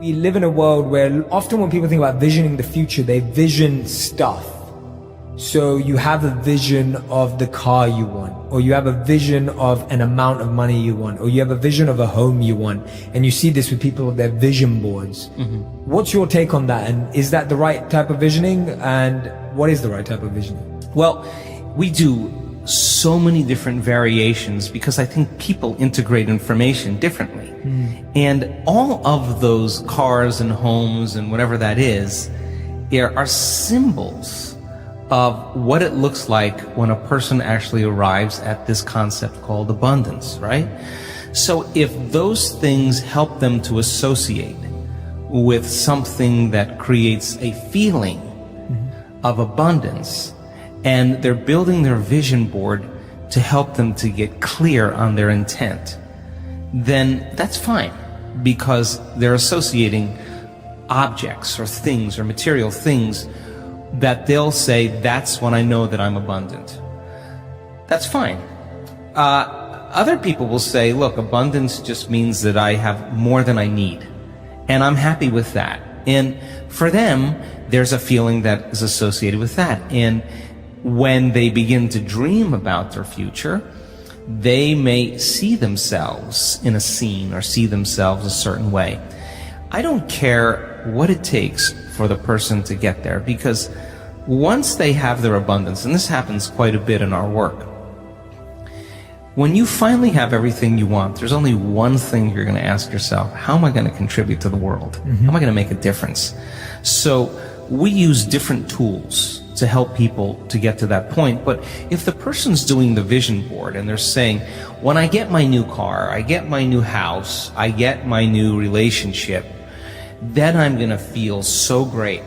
We live in a world where often when people think about visioning the future, they vision stuff. So you have a vision of the car you want, or you have a vision of an amount of money you want, or you have a vision of a home you want. And you see this with people with their vision boards. Mm-hmm. What's your take on that? And is that the right type of visioning? And what is the right type of visioning? Well, we do so many different variations because I think people integrate information differently. And all of those cars and homes and whatever that is, are symbols of what it looks like when a person actually arrives at this concept called abundance, right? So if those things help them to associate with something that creates a feeling of abundance, and they're building their vision board to help them to get clear on their intent, then that's fine, because they're associating objects or things or material things that they'll say, that's when I know that I'm abundant. That's fine. Other people will say, look, abundance just means that I have more than I need, and I'm happy with that. And for them, there's a feeling that is associated with that. And when they begin to dream about their future, they may see themselves in a scene or see themselves a certain way. I don't care what it takes for the person to get there, because once they have their abundance, and this happens quite a bit in our work, when you finally have everything you want, there's only one thing you're going to ask yourself: how am I going to contribute to the world? How am I going to make a difference? So we use different tools to help people to get to that point. But if the person's doing the vision board and they're saying, when I get my new car, I get my new house, I get my new relationship, then I'm going to feel so great.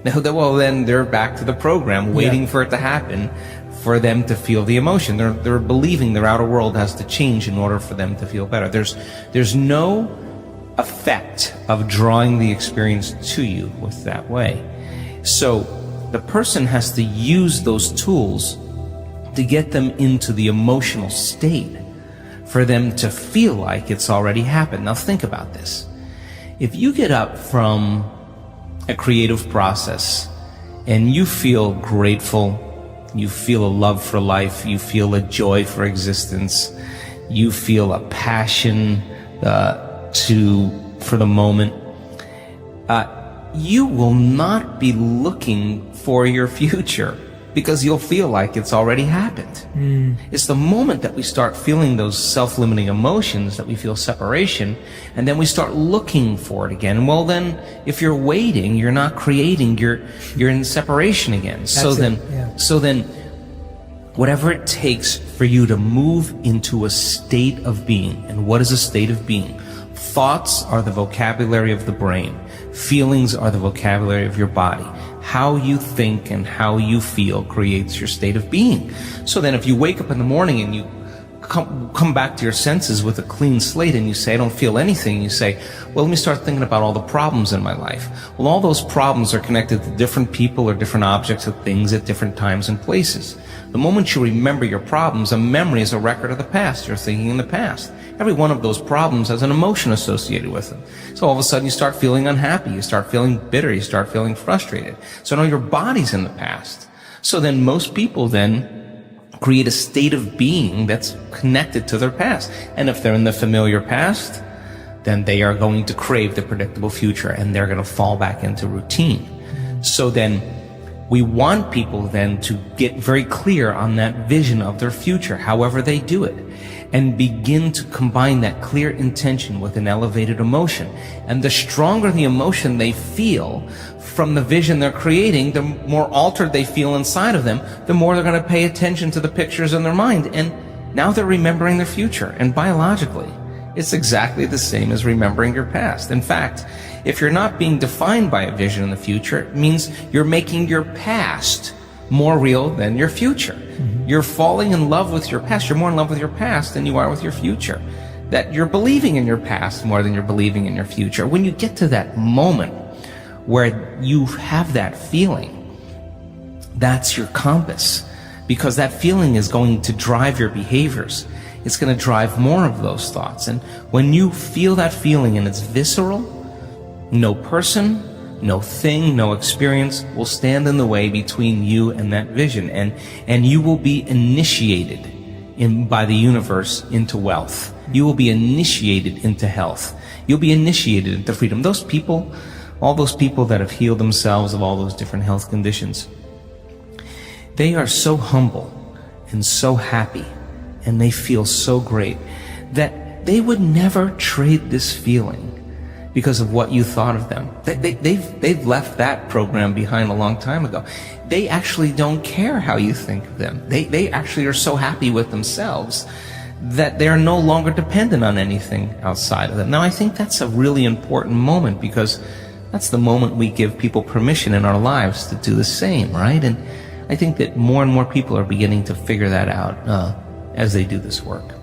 Well, then they're back to the program, waiting for it to happen for them to feel the emotion. They're believing their outer world has to change in order for them to feel better. There's no effect of drawing the experience to you with that way. So the person has to use those tools to get them into the emotional state for them to feel like it's already happened. Now think about this. If you get up from a creative process and you feel grateful, you feel a love for life, you feel a joy for existence, you feel a passion for the moment, you will not be looking for your future, because you'll feel like it's already happened. It's the moment that we start feeling those self-limiting emotions that we feel separation, and then we start looking for it again. Well, then, if you're waiting, you're not creating, you're in separation again. So then, whatever it takes for you to move into a state of being. And what is a state of being? Thoughts are the vocabulary of the brain. Feelings are the vocabulary of your body. How you think and how you feel creates your state of being. So then if you wake up in the morning and you come back to your senses with a clean slate and you say, I don't feel anything, you say, well, let me start thinking about all the problems in my life. Well, all those problems are connected to different people or different objects or things at different times and places. The moment you remember your problems, a memory is a record of the past. You're thinking in the past. Every one of those problems has an emotion associated with them. So all of a sudden you start feeling unhappy, you start feeling bitter, you start feeling frustrated. So now your body's in the past. So then most people then create a state of being that's connected to their past. And if they're in the familiar past, then they are going to crave the predictable future, and they're going to fall back into routine. So then we want people then to get very clear on that vision of their future, however they do it, and begin to combine that clear intention with an elevated emotion. And the stronger the emotion they feel from the vision they're creating, the more altered they feel inside of them, the more they're going to pay attention to the pictures in their mind. And now they're remembering their future. And biologically, it's exactly the same as remembering your past. In fact, if you're not being defined by a vision in the future, it means you're making your past more real than your future. You're falling in love with your past. You're more in love with your past than you are with your future. That you're believing in your past more than you're believing in your future. When you get to that moment where you have that feeling, that's your compass, because that feeling is going to drive your behaviors. It's going to drive more of those thoughts. And when you feel that feeling and it's visceral, No person, no thing, no experience will stand in the way between you and that vision. And you will be initiated by the universe into wealth. You will be initiated into health. You'll be initiated into freedom. Those people, all those people that have healed themselves of all those different health conditions, they are so humble and so happy, and they feel so great that they would never trade this feeling because of what you thought of them. They've left that program behind a long time ago. They actually don't care how you think of them. They actually are so happy with themselves that they're no longer dependent on anything outside of them. Now, I think that's a really important moment, because that's the moment we give people permission in our lives to do the same, right? And I think that more and more people are beginning to figure that out as they do this work.